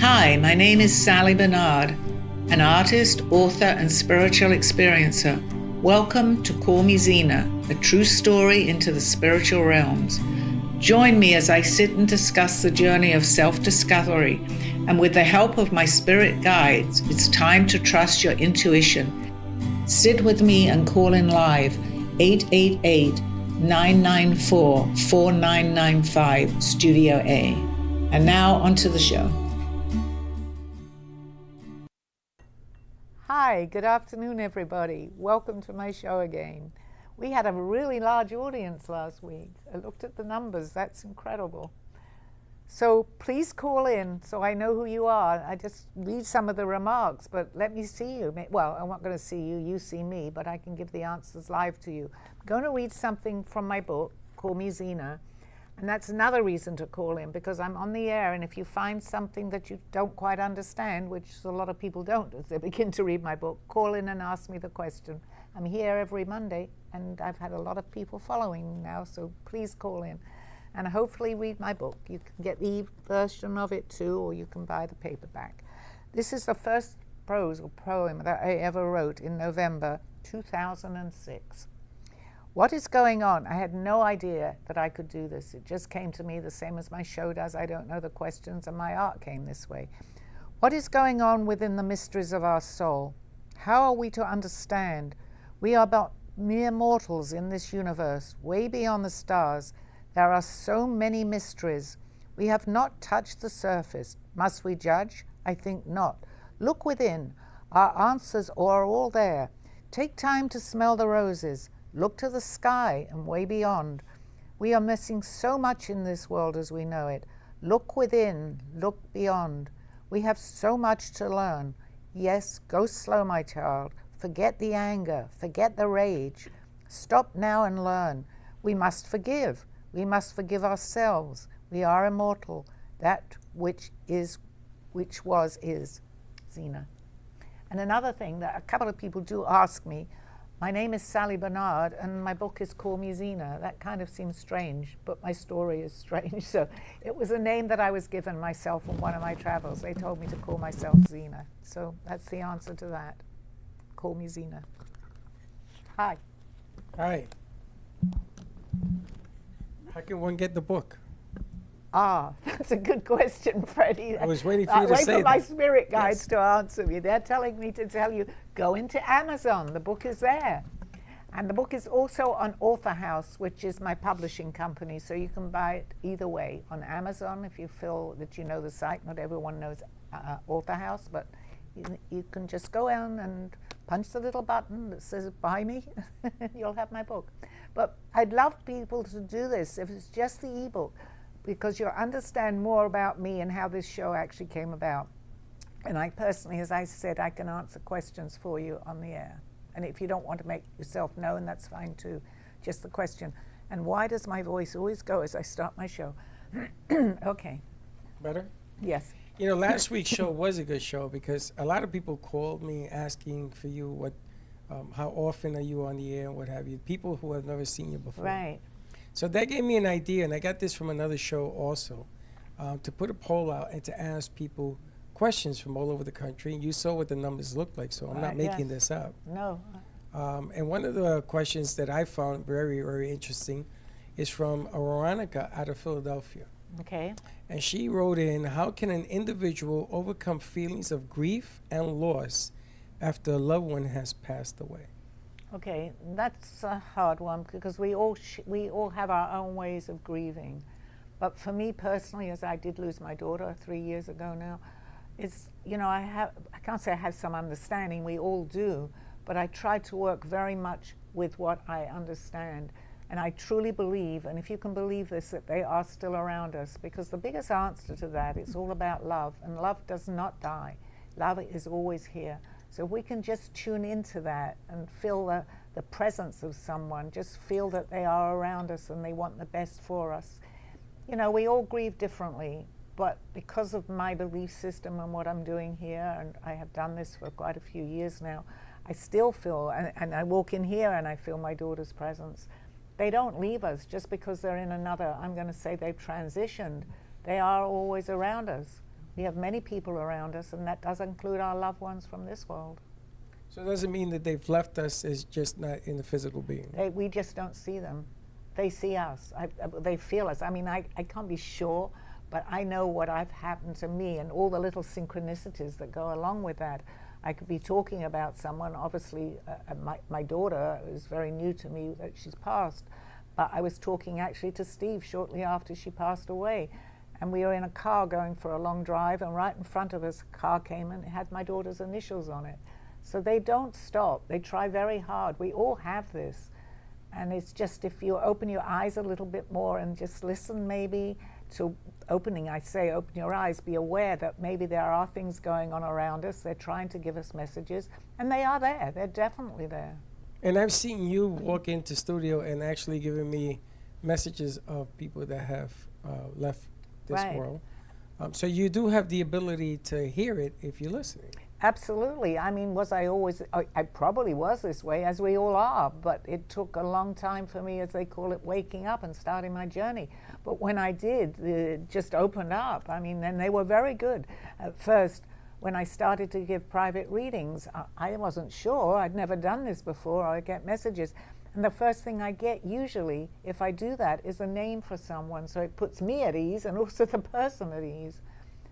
Hi, my name is Sally Bernard, an artist, author, and spiritual experiencer. Welcome to Call Me Zena, a true story into the spiritual realms. Join me as I sit and discuss the journey of self-discovery, and with the help of my spirit guides, it's time to trust your intuition. Sit with me and call in live 888-994-4995 Studio A. And now onto the show. Hi, good afternoon, everybody. Welcome to my show again. We had a really large audience last week. I looked at the numbers. That's incredible. So please call in so I know who you are. I just read some of the remarks, but let me see you. Well, I'm not going to see you. You see me, but I can give the answers live to you. I'm going to read something from my book, Call Me Zena. And that's another reason to call in, because I'm on the air, and if you find something that you don't quite understand, which a lot of people don't as they begin to read my book, call in and ask me the question. I'm here every Monday, and I've had a lot of people following now, so please call in and hopefully read my book. You can get the version of it too, or you can buy the paperback. This is the first prose or poem that I ever wrote in November 2006. What is going on? I had no idea that I could do this. It just came to me the same as my show does. I don't know the questions, and my art came this way. What is going on within the mysteries of our soul? How are we to understand? We are but mere mortals in this universe, way beyond the stars. There are so many mysteries. We have not touched the surface. Must we judge? I think not. Look within. Our answers are all there. Take time to smell the roses. Look to the sky and way beyond. We are missing so much in this world as we know it. Look within, look beyond. We have so much to learn. Yes, go slow, my child. Forget the anger, forget the rage. Stop now and learn. We must forgive. We must forgive ourselves. We are immortal. That which was is. Zena. And another thing that a couple of people do ask me, my name is Sally Bernard, and my book is Call Me Zena. That kind of seems strange, but my story is strange. So it was a name that I was given myself on one of my travels. They told me to call myself Zena. So that's the answer to that. Call me Zena. Hi. Hi. How can one get the book? That's a good question, Freddie. I was waiting for you to say that. Wait for my spirit guides to answer me. They're telling me to tell you, go into Amazon. The book is there. And the book is also on Author House, which is my publishing company, so you can buy it either way. On Amazon, if you feel that you know the site. Not everyone knows Author House, but you can just go in and punch the little button that says buy me. You'll have my book. But I'd love people to do this if it's just the ebook, because you'll understand more about me and how this show actually came about. And I personally, as I said, I can answer questions for you on the air. And if you don't want to make yourself known, that's fine too. Just the question. And why does my voice always go as I start my show? Okay. Better? Yes. You know, last week's show was a good show because a lot of people called me asking for you how often are you on the air and what have you. People who have never seen you before. Right. So that gave me an idea, and I got this from another show also, to put a poll out and to ask people questions from all over the country. You saw what the numbers looked like, so I'm not making this up. No. And one of the questions that I found very, very interesting is from Veronica out of Philadelphia. Okay. And she wrote in, how can an individual overcome feelings of grief and loss after a loved one has passed away? Okay, that's a hard one because we all have our own ways of grieving. But for me personally, as I did lose my daughter 3 years ago now, it's, you know, I can't say I have some understanding, we all do, but I try to work very much with what I understand. And I truly believe, and if you can believe this, that they are still around us, because the biggest answer to that is all about love, and love does not die. Love is always here. So if we can just tune into that and feel the presence of someone, just feel that they are around us and they want the best for us. You know, we all grieve differently, but because of my belief system and what I'm doing here, and I have done this for quite a few years now, I still feel, and I walk in here and I feel my daughter's presence. They don't leave us just because they're in another, I'm going to say they've transitioned. They are always around us. We have many people around us, and that does include our loved ones from this world. So it doesn't mean that they've left us, as just not in the physical being. We just don't see them. They see us. They feel us. I mean, I can't be sure, but I know what have happened to me and all the little synchronicities that go along with that. I could be talking about someone, obviously my daughter is very new to me that she's passed, but I was talking actually to Steve shortly after she passed away. And we were in a car going for a long drive, and right in front of us a car came and it had my daughter's initials on it. So they don't stop. They try very hard. We all have this. And it's just if you open your eyes a little bit more and just listen maybe to open your eyes, be aware that maybe there are things going on around us. They're trying to give us messages, and they are there. They're definitely there. And I've seen you walk into studio and actually giving me messages of people that have left this world. So you do have the ability to hear it if you're listening. Absolutely. I mean, was I always, I probably was this way, as we all are, but it took a long time for me, as they call it, waking up and starting my journey. But when I did, it just opened up. I mean, and they were very good. At first, when I started to give private readings, I wasn't sure. I'd never done this before. I get messages. And the first thing I get, usually, if I do that, is a name for someone. So it puts me at ease and also the person at ease.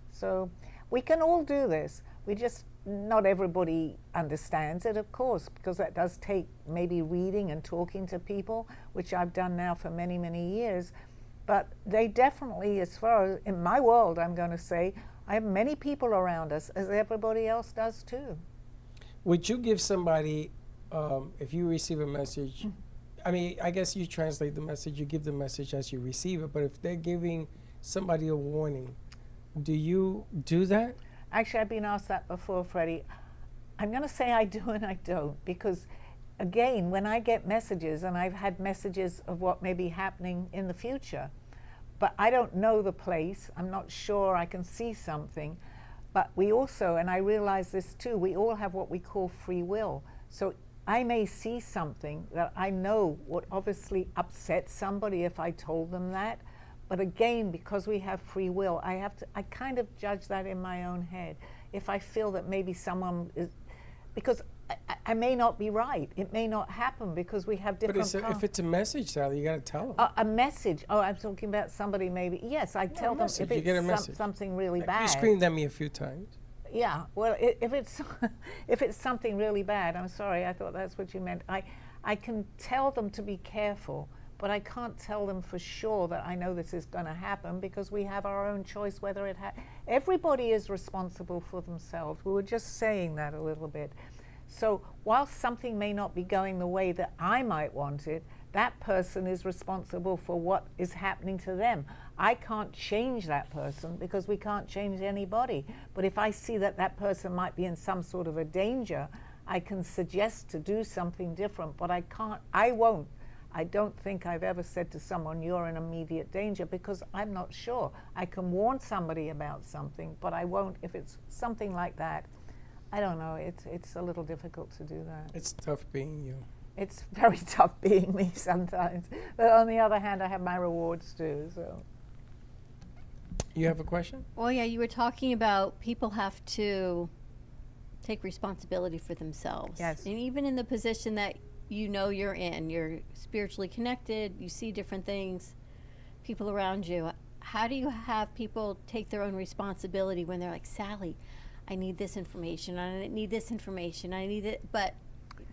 So we can all do this. We just, not everybody understands it, of course, because that does take maybe reading and talking to people, which I've done now for many, many years. But they definitely, as far as in my world, I'm going to say, I have many people around us, as everybody else does too. Would you give somebody, if you receive a message, I mean, I guess you translate the message, you give the message as you receive it, but if they're giving somebody a warning, do you do that? Actually, I've been asked that before, Freddie. I'm going to say I do and I don't, because again, when I get messages, and I've had messages of what may be happening in the future, but I don't know the place, I'm not sure, I can see something, but we also, and I realize this too, we all have what we call free will. So I may see something that I know would obviously upset somebody if I told them that. But again, because we have free will, I kind of judge that in my own head. If I feel that maybe someone is, because I may not be right. It may not happen because we have different. But if it's a message, Sally, you got to tell them. A message. Oh, I'm talking about somebody maybe. Yes, I tell them if it's something really bad. You screamed at me a few times. Yeah, well, if it's if it's something really bad, I'm sorry, I thought that's what you meant. I can tell them to be careful, but I can't tell them for sure that I know this is going to happen, because we have our own choice whether it everybody is responsible for themselves. We were just saying that a little bit. So while something may not be going the way that I might want it, that person is responsible for what is happening to them. I can't change that person, because we can't change anybody. But if I see that that person might be in some sort of a danger, I can suggest to do something different, but I won't. I don't think I've ever said to someone, you're in immediate danger, because I'm not sure. I can warn somebody about something, but I won't if it's something like that. I don't know, it's a little difficult to do that. It's tough being you. It's very tough being me sometimes. But on the other hand, I have my rewards too, so. You have a question? Well, yeah, you were talking about people have to take responsibility for themselves. Yes. And even in the position that you know you're in, you're spiritually connected, you see different things, people around you. How do you have people take their own responsibility when they're like, Sally, I need this information, I need this information, I need it, but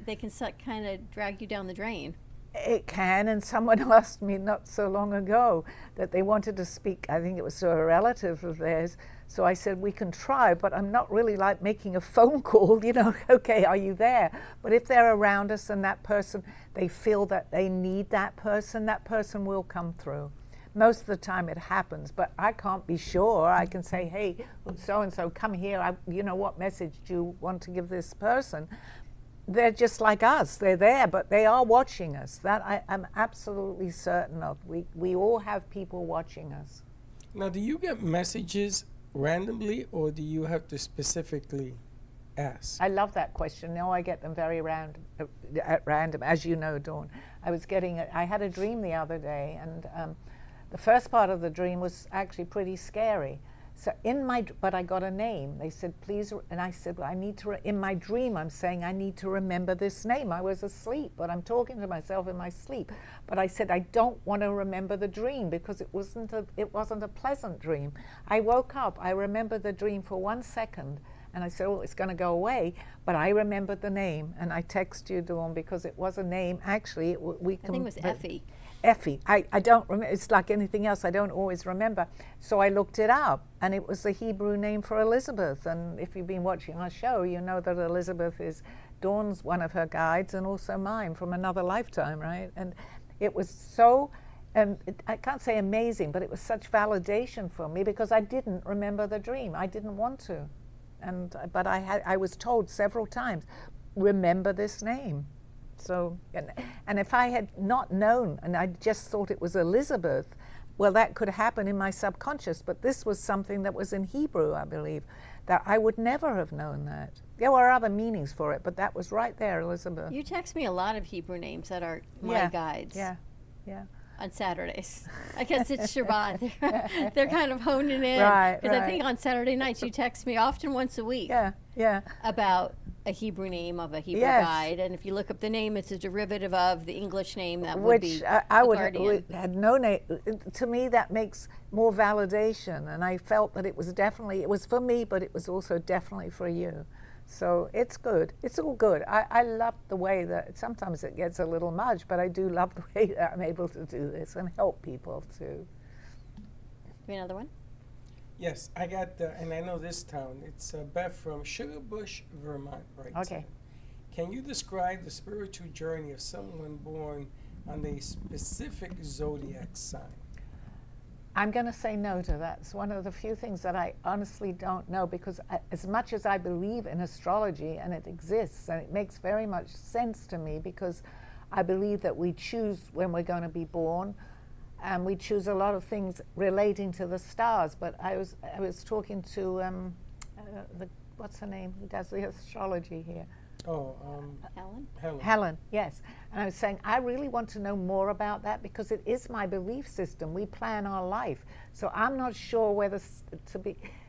they can kind of drag you down the drain. It can, and someone asked me not so long ago that they wanted to speak, I think it was to a relative of theirs, so I said, we can try, but I'm not really like making a phone call, you know, okay, are you there? But if they're around us and that person, they feel that they need that person will come through. Most of the time it happens, but I can't be sure. I can say, hey, so-and-so, come here, you know, what message do you want to give this person? They're just like us. They're there, but they are watching us. That I'm absolutely certain of. We all have people watching us. Now, do you get messages randomly, or do you have to specifically ask? I love that question. No, I get them very at random, as you know, Dawn. I had a dream the other day, and the first part of the dream was actually pretty scary. So but I got a name. They said, please, and I said, well, I need to, in my dream, I'm saying I need to remember this name. I was asleep, but I'm talking to myself in my sleep. But I said, I don't want to remember the dream because it wasn't a pleasant dream. I woke up, I remembered the dream for 1 second, and I said, oh, it's going to go away. But I remembered the name, and I text you, Dawn, because it was a name. Actually, I think it was Effie. Effie. I don't remember. It's like anything else. I don't always remember. So I looked it up, and it was the Hebrew name for Elizabeth. And if you've been watching our show, you know that Elizabeth is Dawn's one of her guides and also mine from another lifetime, right? And it was so, I can't say amazing, but it was such validation for me because I didn't remember the dream. I didn't want to. But I was told several times, remember this name. So, and if I had not known and I just thought it was Elizabeth, well, that could happen in my subconscious. But this was something that was in Hebrew, I believe, that I would never have known that. There were other meanings for it, but that was right there, Elizabeth. You text me a lot of Hebrew names that are my guides. Yeah. On Saturdays. I guess it's Shabbat. They're kind of honing in. Right. Because I think on Saturday nights you text me often once a week. Yeah. About a Hebrew name of a Hebrew guide. And if you look up the name, it's a derivative of the English name that would be I would guardian. no name. To me, that makes more validation. And I felt that it was for me, but it was also definitely for you. So it's good. It's all good. I love the way that sometimes it gets a little much, but I do love the way that I'm able to do this and help people too. Another one? Yes, I got, and I know this town. It's Beth from Sugar Bush, Vermont, right? Okay. Can you describe the spiritual journey of someone born on a specific zodiac sign? I'm going to say no to that. It's one of the few things that I honestly don't know because as much as I believe in astrology and it exists and it makes very much sense to me because I believe that we choose when we're going to be born and we choose a lot of things relating to the stars. But I was talking to what's her name? Who does the astrology here? Helen, yes. And I was saying, I really want to know more about that because it is my belief system. We plan our life. So I'm not sure whether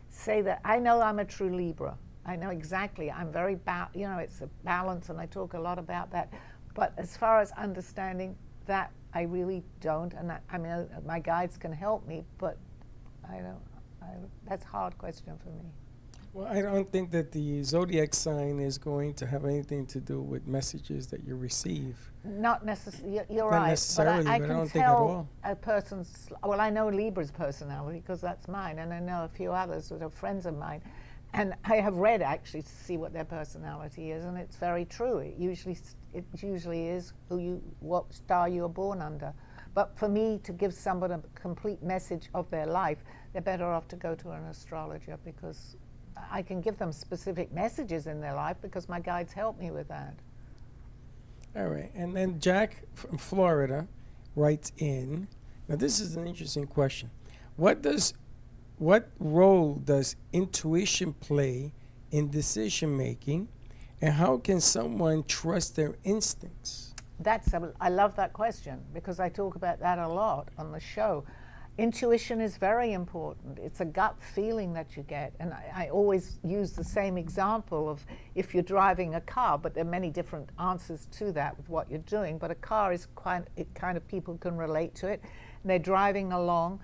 say that. I know I'm a true Libra. I know exactly. I'm very, it's a balance, and I talk a lot about that. But as far as understanding that, I really don't. And I mean, my guides can help me, but I don't. That's a hard question for me. Well, I don't think that the zodiac sign is going to have anything to do with messages that you receive. Not necessarily. You're Not right. necessarily, but I but I can don't think at all. tell a person's. Well, I know Libra's personality because that's mine, and I know a few others that are friends of mine, and I have read actually to see what their personality is, and it's very true. It usually is what star you were born under. But for me to give someone a complete message of their life, they're better off to go to an astrologer because I can give them specific messages in their life because my guides help me with that. All right. And then Jack from Florida writes in. Now, this is an interesting question. What role does intuition play in decision making, and how can someone trust their instincts? I love that question because I talk about that a lot on the show. Intuition is very important. It's a gut feeling that you get. And I always use the same example of if you're driving a car, but there are many different answers to that with what you're doing. But a car is kind of people can relate to it. And they're driving along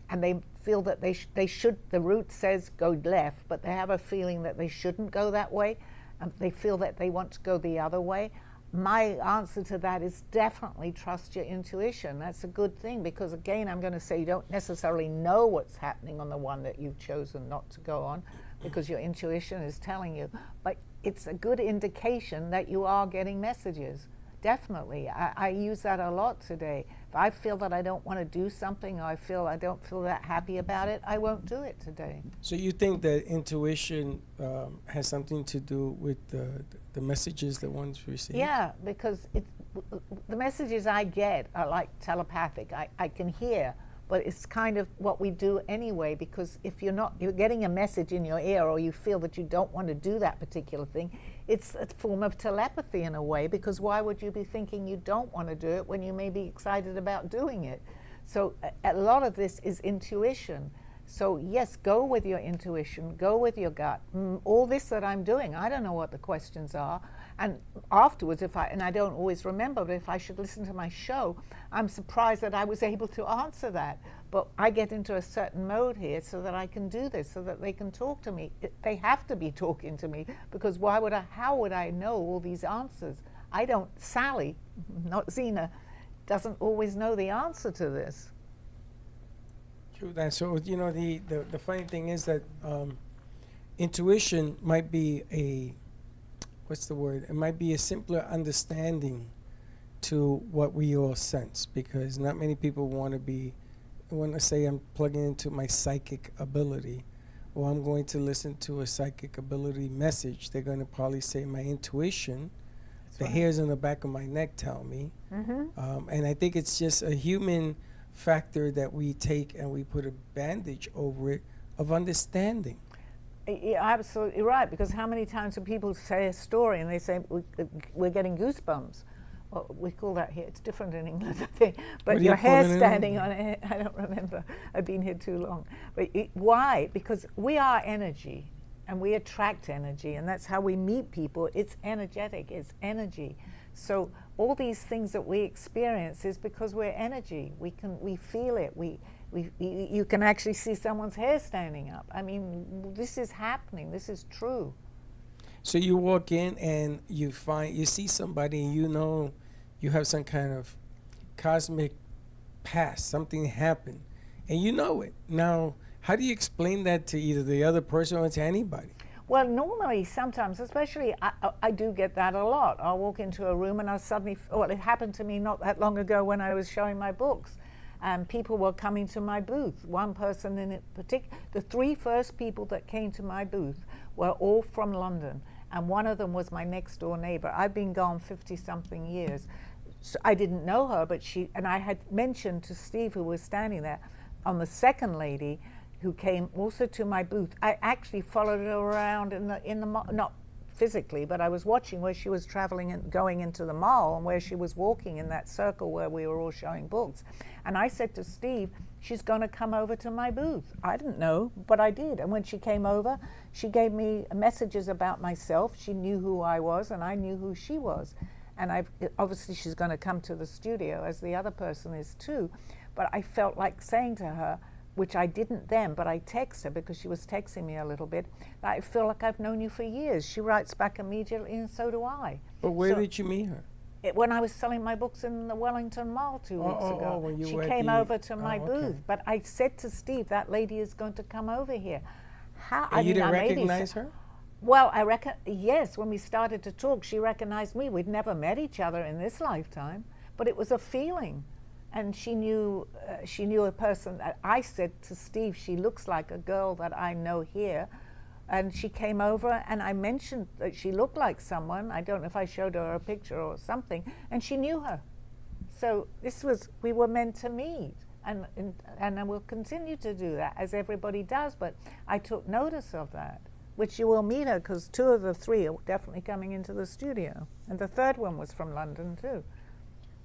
and they feel that they should, the route says go left, but they have a feeling that they shouldn't go that way. And they feel that they want to go the other way. My answer to that is definitely trust your intuition. That's a good thing because, again, I'm going to say you don't necessarily know what's happening on the one that you've chosen not to go on because your intuition is telling you. But it's a good indication that you are getting messages. Definitely. I use that a lot today. If I feel that I don't want to do something or I don't feel that happy about it, I won't do it today. So you think that intuition has something to do with the messages that one's received? Yeah, because the messages I get are like telepathic. I can hear, but it's kind of what we do anyway, because if you're getting a message in your ear or you feel that you don't want to do that particular thing, it's a form of telepathy in a way, because why would you be thinking you don't want to do it when you may be excited about doing it? So a lot of this is intuition. So yes, go with your intuition, go with your gut. All this that I'm doing, I don't know what the questions are. And afterwards, and I don't always remember, but if I should listen to my show, I'm surprised that I was able to answer that. But I get into a certain mode here so that I can do this, so that they can talk to me. They have to be talking to me, because how would I know all these answers? I don't, Sally, not Zena, doesn't always know the answer to this. True that. So, the funny thing is that intuition might be what's the word? It might be a simpler understanding to what we all sense, because not many people want to say I'm plugging into my psychic ability, or I'm going to listen to a psychic ability message. They're going to probably say my intuition, the hairs on the back of my neck tell me. And I think it's just a human factor that we take and we put a bandage over it of understanding. You're absolutely right, because how many times do people say a story and they say, we're getting goosebumps? Well, we call that here, it's different in England, I think, but your hair standing on it, I don't remember, I've been here too long. But why? Because we are energy, and we attract energy, and that's how we meet people. It's energetic, it's energy. So all these things that we experience is because we're energy. We feel it. You can actually see someone's hair standing up. I mean, this is happening. This is true. So you walk in and you see somebody, and you have some kind of cosmic past. Something happened, and you know it. Now, how do you explain that to either the other person or to anybody? Well, normally, sometimes, especially, I do get that a lot. I'll walk into a room and I'll suddenly, it happened to me not that long ago when I was showing my books. And people were coming to my booth. One person in particular, the 3 first people that came to my booth were all from London. And one of them was my next door neighbor. I've been gone 50-something years. So I didn't know her, but I had mentioned to Steve, who was standing there, on the second lady, who came also to my booth. I actually followed her around in the mall, not physically, but I was watching where she was traveling and going into the mall, and where she was walking in that circle where we were all showing books. And I said to Steve, she's going to come over to my booth. I didn't know, but I did. And when she came over, she gave me messages about myself. She knew who I was, and I knew who she was. And obviously she's going to come to the studio, as the other person is too. But I felt like saying to her, which I didn't then, but I text her because she was texting me a little bit, that I feel like I've known you for years. She writes back immediately, and so do I. But where did you meet her? When I was selling my books in the Wellington Mall 2 weeks ago. When you she were came over to my booth. Okay. But I said to Steve, that lady is going to come over here. And you didn't recognize her? Well, yes, when we started to talk, she recognized me. We'd never met each other in this lifetime, but it was a feeling. And she knew a person that I said to Steve, she looks like a girl that I know here. And she came over, and I mentioned that she looked like someone. I don't know if I showed her a picture or something, and she knew her. So we were meant to meet, and I will continue to do that, as everybody does, but I took notice of that, which you will meet her, because 2 of the 3 are definitely coming into the studio. And the 3rd one was from London too.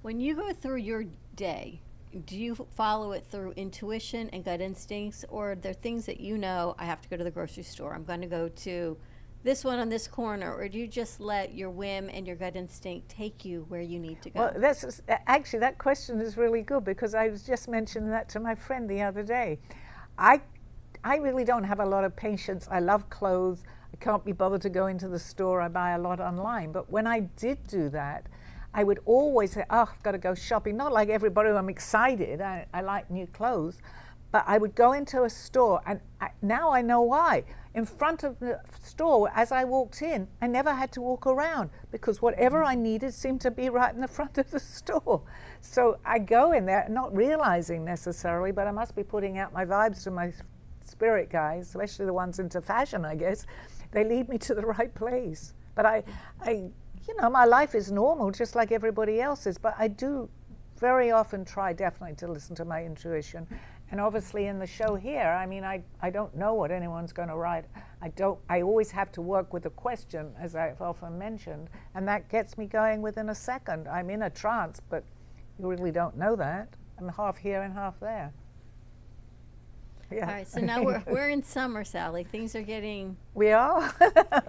When you go through your day, do you follow it through intuition and gut instincts, or are there things that I have to go to the grocery store, I'm going to go to this one on this corner, or do you just let your whim and your gut instinct take you where you need to go? Well, actually, that question is really good, because I was just mentioning that to my friend the other day. I really don't have a lot of patience. I love clothes. I can't be bothered to go into the store. I buy a lot online. But when I did do that, I would always say, I've got to go shopping. Not like everybody, I'm excited. I like new clothes. But I would go into a store, and now I know why. In front of the store, as I walked in, I never had to walk around, because whatever I needed seemed to be right in the front of the store. So I go in there, not realizing necessarily, but I must be putting out my vibes to my spirit guys, especially the ones into fashion, I guess. They lead me to the right place. But my life is normal, just like everybody else's, but I do very often try definitely to listen to my intuition. And obviously in the show here, I don't know what anyone's going to write. I always have to work with a question, as I've often mentioned, and that gets me going within a second. I'm in a trance, but you really don't know that. I'm half here and half there. Yeah. All right, so now we're in summer, Sally. Things are getting, We are.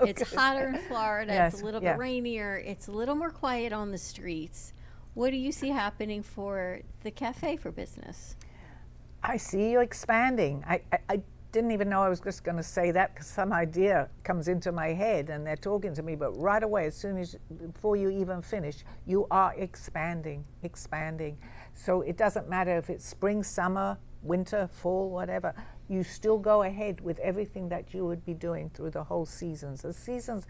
it's hotter in Florida, Yes, it's a little yeah. bit rainier, it's a little more quiet on the streets. What do you see happening for the cafe for business? I see you expanding. I didn't even know I was just going to say that because some idea comes into my head and they're talking to me, but right away, as soon as, before you even finish, you are expanding. So it doesn't matter if it's spring, summer, winter, fall, whatever, you still go ahead with everything that you would be doing through the whole seasons. The seasons,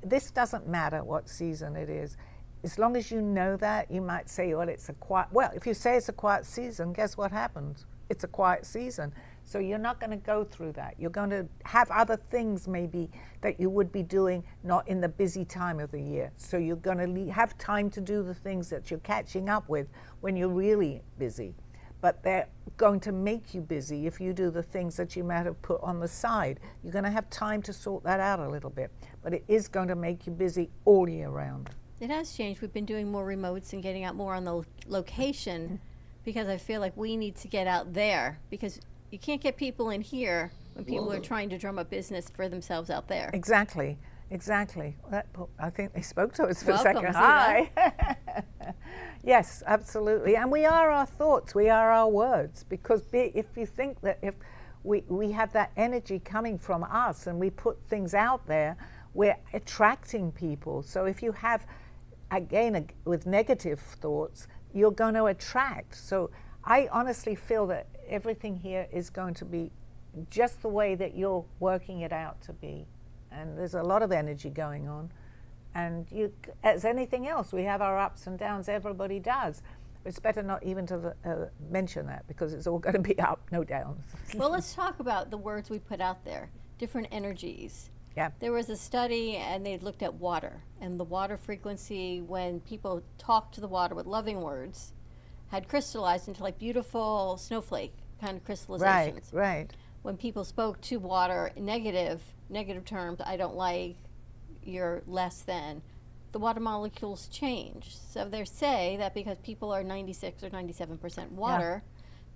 this doesn't matter what season it is. As long as you know that, you might say, well, it's a quiet, well, if you say it's a quiet season, guess what happens? It's a quiet season. So you're not going to go through that. You're going to have other things maybe that you would be doing not in the busy time of the year. So you're going to have time to do the things that you're catching up with when you're really busy. But they're going to make you busy if you do the things that you might have put on the side. You're going to have time to sort that out a little bit. But it is going to make you busy all year round. It has changed. We've been doing more remotes and getting out more on the location because I feel like we need to get out there because you can't get people in here when people are trying to drum up business for themselves out there. Exactly. That, I think they spoke to us for Welcome, a second. Zena. Hi. Yes, absolutely. And we are our thoughts. We are our words. Because if you think that if we have that energy coming from us and we put things out there, we're attracting people. So if you have, again, with negative thoughts, you're going to attract. So I honestly feel that everything here is going to be just the way that you're working it out to be. And there's a lot of energy going on. And you, as anything else, we have our ups and downs, everybody does. It's better not even to mention that because it's all going to be up, no downs. Well, let's talk about the words we put out there, different energies. Yeah. There was a study and they looked at water and the water frequency when people talked to the water with loving words had crystallized into like beautiful snowflake kind of crystallizations. Right. When people spoke to water in negative terms, I don't like, you're less than, the water molecules change. So they say that because people are 96 or 97% water,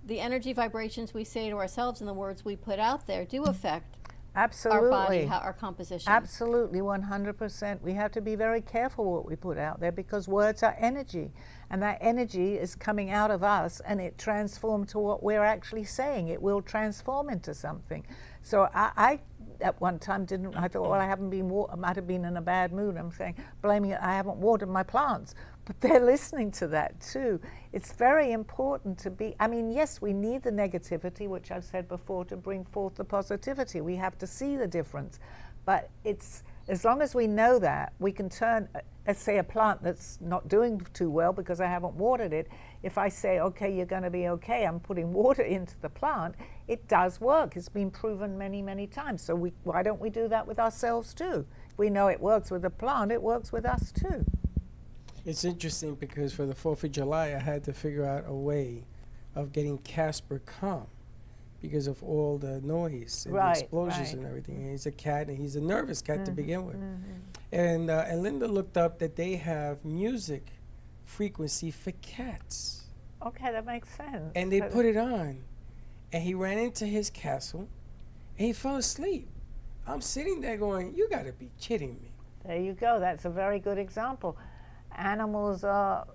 the energy vibrations we say to ourselves and the words we put out there do affect Absolutely. our body, our composition. Absolutely, 100%. We have to be very careful what we put out there because words are energy. And that energy is coming out of us and it transforms to what we're actually saying. It will transform into something. So I at one time I thought, well, I haven't been, I might have been in a bad mood. I'm saying, blaming it, I haven't watered my plants. But they're listening to that too. It's very important to be, I mean, yes, we need the negativity, which I've said before, to bring forth the positivity. We have to see the difference. But it's, as long as we know that, we can turn, let's say a plant that's not doing too well because I haven't watered it, if I say, okay, you're going to be okay, I'm putting water into the plant, it does work. It's been proven many, many times. So why don't we do that with ourselves too? If we know it works with the plant, it works with us too. It's interesting because for the 4th of July, I had to figure out a way of getting Casper calm because of all the noise and the explosions and everything. And he's a cat, and he's a nervous cat to begin with. And Linda looked up that they have music frequency for cats. Okay, that makes sense. And they put it on, and he ran into his castle, and he fell asleep. I'm sitting there going, you got to be kidding me. There you go. That's a very good example. Animals are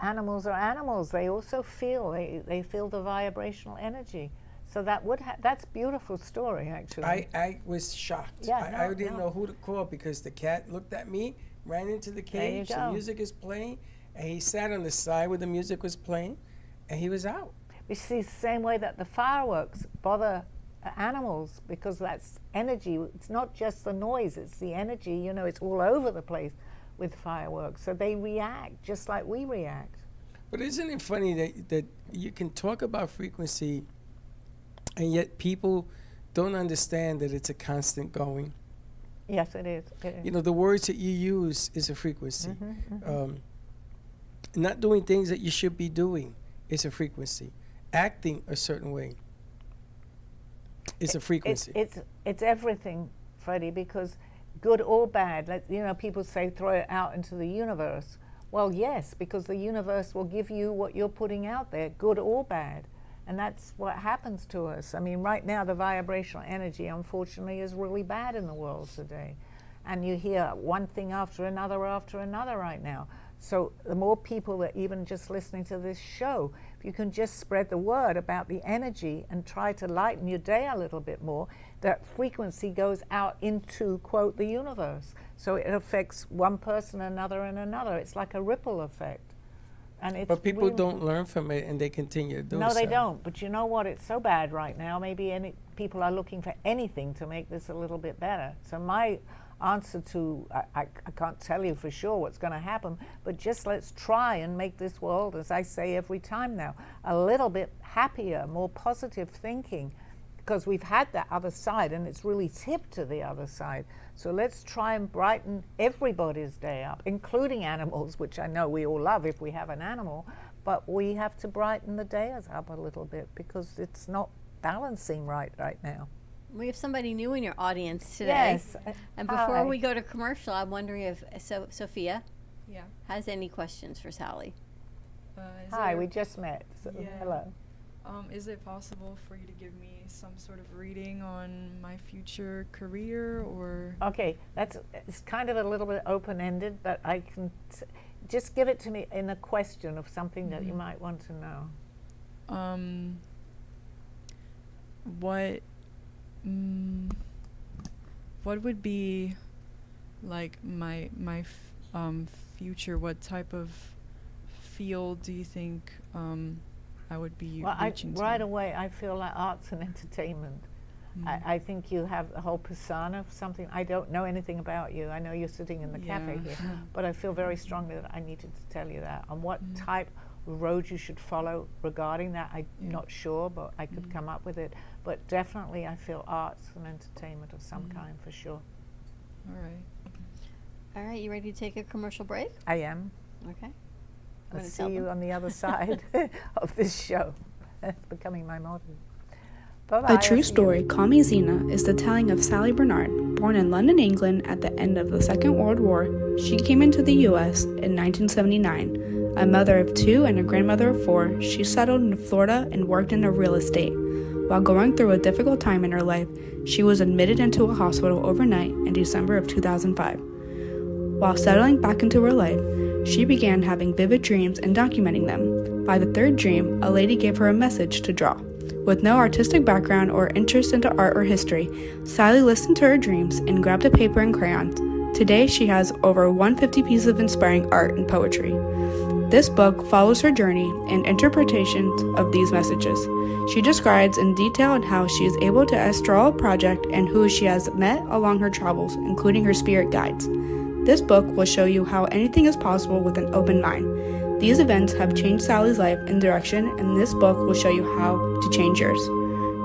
animals. They also feel. They feel the vibrational energy. So that that's a beautiful story, actually. I was shocked. Yeah, I didn't know who to call because the cat looked at me, ran into the cage, the music is playing, and he sat on the side where the music was playing, and he was out. We see the same way that the fireworks bother animals because that's energy. It's not just the noise, it's the energy. You know, it's all over the place with fireworks. So they react just like we react. But isn't it funny that you can talk about frequency and yet people don't understand that it's a constant going? Yes, it is. You know, the words that you use is a frequency. Not doing things that you should be doing is a frequency. Acting a certain way is a frequency. It's everything, Freddie, because good or bad, you know, people say throw it out into the universe. Well, yes, because the universe will give you what you're putting out there, good or bad. And that's what happens to us. I mean, right now, the vibrational energy, unfortunately, is really bad in the world today. And you hear one thing after another right now. So the more people that even just listening to this show, if you can just spread the word about the energy and try to lighten your day a little bit more, that frequency goes out into, quote, the universe. So it affects one person, another, and another. It's like a ripple effect. And it's But people really don't learn from it, and they continue to do No, they so. don't. But you know what? It's so bad right now. Maybe people are looking for anything to make this a little bit better. So my answer to, I can't tell you for sure what's going to happen, but just let's try and make this world, as I say every time now, a little bit happier, more positive thinking, because we've had that other side and it's really tipped to the other side. So let's try and brighten everybody's day up, including animals, which I know we all love if we have an animal, but we have to brighten the days up a little bit because it's not balancing right now. We have somebody new in your audience today. Yes. And before Hi. we go to commercial, I'm wondering if Sophia Yeah. has any questions for Sally. Hi, we just met. So Yeah. hello. Is it possible for you to give me some sort of reading on my future career or? Okay, it's kind of a little bit open-ended, but I can just give it to me in a question of something that you might want to know. What would be like my future? What type of field do you think I would be reaching to? Right away, I feel like arts and entertainment. I think you have a whole persona of something. I don't know anything about you. I know you're sitting in the cafe here, but I feel very strongly that I needed to tell you that. On what type of road you should follow regarding that, I'm not sure, but I could come up with it. But definitely I feel arts and entertainment of some kind for sure. All right. All right, you ready to take a commercial break? I am. Okay. I'll gonna see tell you them. on the other side of this show. That's becoming my motto. Bye-bye. A I'll true see you. story, Call Me Zena, is the telling of Sally Bernard. Born in London, England at the end of the Second World War, she came into the U.S. in 1979. A mother of two and a grandmother of four, she settled in Florida and worked in real estate. While going through a difficult time in her life, she was admitted into a hospital overnight in December of 2005. While settling back into her life, she began having vivid dreams and documenting them. By the third dream, a lady gave her a message to draw. With no artistic background or interest into art or history, Sally listened to her dreams and grabbed a paper and crayons. Today, she has over 150 pieces of inspiring art and poetry. This book follows her journey and interpretations of these messages. She describes in detail how she is able to astral a project and who she has met along her travels, including her spirit guides. This book will show you how anything is possible with an open mind. These events have changed Sally's life and direction, and this book will show you how to change yours.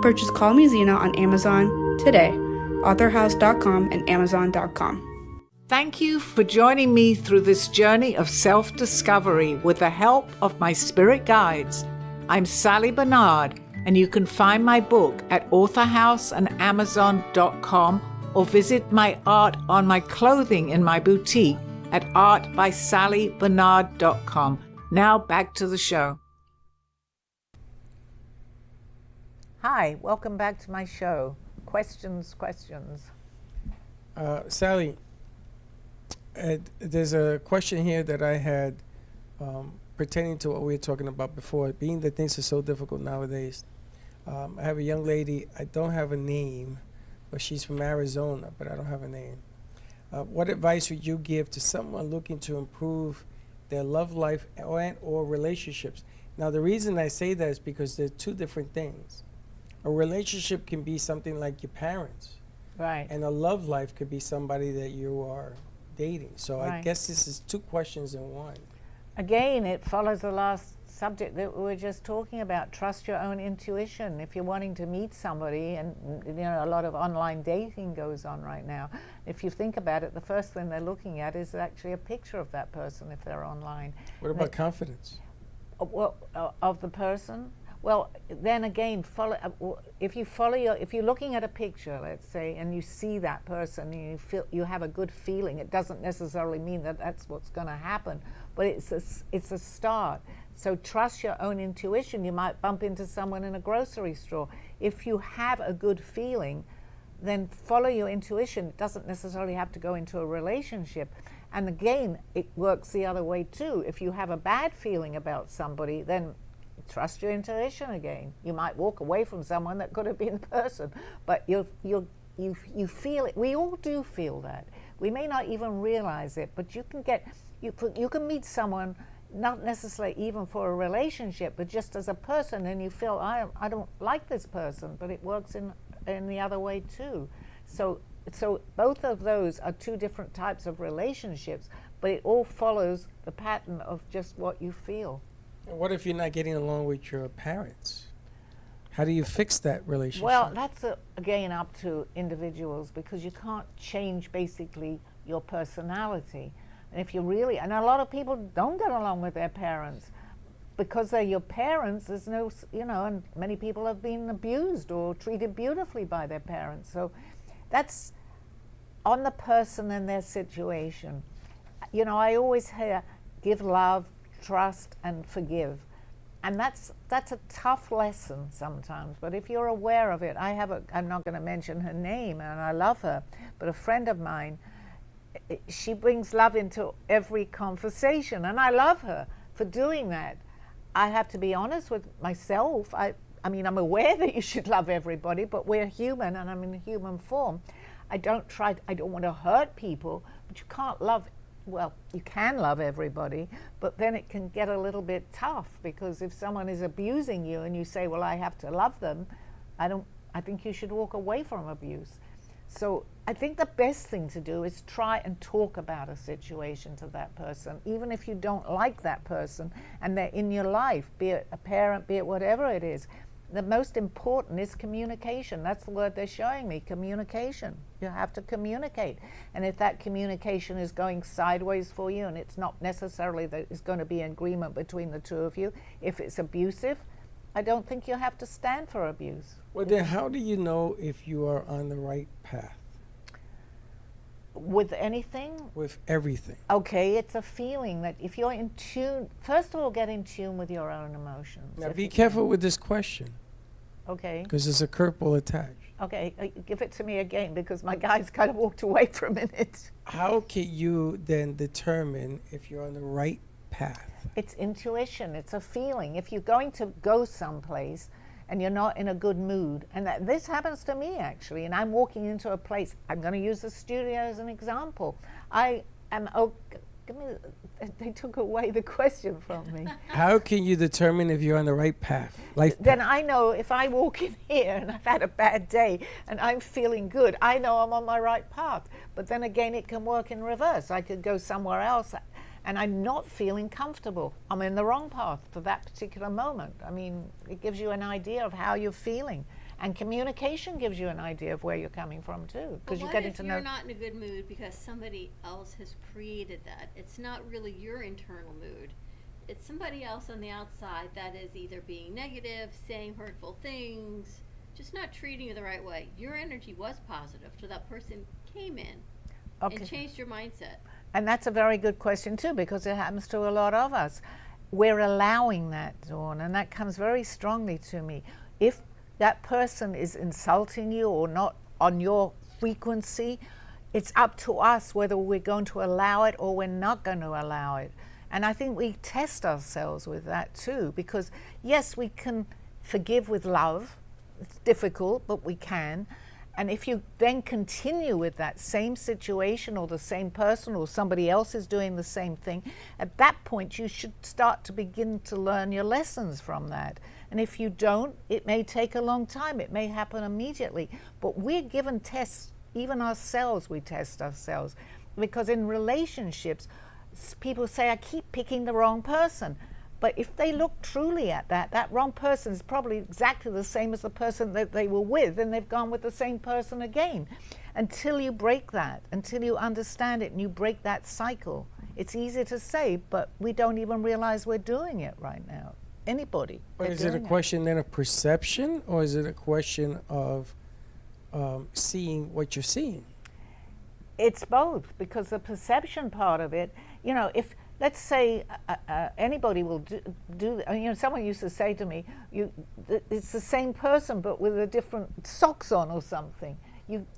Purchase Call Me Zena on Amazon today, authorhouse.com and amazon.com. Thank you for joining me through this journey of self-discovery with the help of my spirit guides. I'm Sally Bernard, and you can find my book at authorhouse and amazon.com or visit my art on my clothing in my boutique at artbysallybernard.com. Now back to the show. Hi, welcome back to my show. Questions. Sally, there's a question here that I had pertaining to what we were talking about before, being that things are so difficult nowadays. I have a young lady, I don't have a name, but she's from Arizona, but I don't have a name. What advice would you give to someone looking to improve their love life or relationships? Now, the reason I say that is because they're two different things. A relationship can be something like your parents. Right. And a love life could be somebody that you are dating. So I Right. guess this is two questions in one. Again, it follows the last subject that we were just talking about. Trust your own intuition. If you're wanting to meet somebody, and you know, a lot of online dating goes on right now. If you think about it, the first thing they're looking at is actually a picture of that person if they're online. What about confidence? Of the person? Well, then again, if you're looking at a picture, let's say, and you see that person and you have a good feeling, it doesn't necessarily mean that that's what's going to happen, but it's a start. So trust your own intuition. You might bump into someone in a grocery store. If you have a good feeling, then follow your intuition. It doesn't necessarily have to go into a relationship. And again, it works the other way too. If you have a bad feeling about somebody, then trust your intuition again. You might walk away from someone that could have been the person, but you feel it. We all do feel that. We may not even realize it, but you can meet someone, not necessarily even for a relationship, but just as a person, and you feel, I don't like this person, but it works in the other way too. So both of those are two different types of relationships, but it all follows the pattern of just what you feel. And what if you're not getting along with your parents? How do you fix that relationship? Well, that's again up to individuals, because you can't change basically your personality. And if you really, and a lot of people don't get along with their parents because they're your parents. There's no, and many people have been abused or treated beautifully by their parents. So that's on the person and their situation. I always hear, give love, trust, and forgive. And that's a tough lesson sometimes, but if you're aware of it, I'm not going to mention her name, and I love her, but a friend of mine, she brings love into every conversation, and I love her for doing that. I have to be honest with myself. I mean, I'm aware that you should love everybody, but we're human, and I'm in human form. I don't want to hurt people, but you can't love. Well, you can love everybody, but then it can get a little bit tough, because if someone is abusing you and you say, well, I have to love them, I think you should walk away from abuse. So I think the best thing to do is try and talk about a situation to that person, even if you don't like that person and they're in your life, be it a parent, be it whatever it is. The most important is communication. That's the word they're showing me, communication. You have to communicate. And if that communication is going sideways for you, and it's not necessarily that it's going to be an agreement between the two of you, if it's abusive, I don't think you have to stand for abuse. Well, then how do you know if you are on the right path? With anything? With everything. Okay, it's a feeling that if you're in tune, first of all, get in tune with your own emotions. Now be careful with this question. Okay. Because there's a curveball attached. Okay, give it to me again, because my guys kind of walked away for a minute. How can you then determine if you're on the right path? It's intuition, it's a feeling. If you're going to go someplace and you're not in a good mood, and this happens to me actually, and I'm walking into a place, I'm going to use the studio as an example. They took away the question from me. How can you determine if you're on the right path? Then I know if I walk in here and I've had a bad day and I'm feeling good, I know I'm on my right path. But then again, it can work in reverse. I could go somewhere else and I'm not feeling comfortable. I'm in the wrong path for that particular moment. I mean, it gives you an idea of how you're feeling. And communication gives you an idea of where you're coming from too, because you're getting to know. What if you're not in a good mood because somebody else has created that? It's not really your internal mood. It's somebody else on the outside that is either being negative, saying hurtful things, just not treating you the right way. Your energy was positive, so that person came in and changed your mindset. And that's a very good question too, because it happens to a lot of us. We're allowing that, Dawn, and that comes very strongly to me. If that person is insulting you or not on your frequency, it's up to us whether we're going to allow it or we're not going to allow it. And I think we test ourselves with that too, because yes, we can forgive with love. It's difficult, but we can. And if you then continue with that same situation or the same person or somebody else is doing the same thing, at that point you should start to begin to learn your lessons from that. And if you don't, it may take a long time. It may happen immediately. But we're given tests, even ourselves, we test ourselves. Because in relationships, people say, I keep picking the wrong person. But if they look truly at that wrong person is probably exactly the same as the person that they were with, and they've gone with the same person again. Until you break that, until you understand it and you break that cycle. It's easy to say, but we don't even realize we're doing it right now. anybody. But They're is it a doing question then of perception, or is it a question of seeing what you're seeing? It's both, because the perception part of it, you know, if let's say anybody will do, you know, someone used to say to me, it's the same person but with a different socks on or something.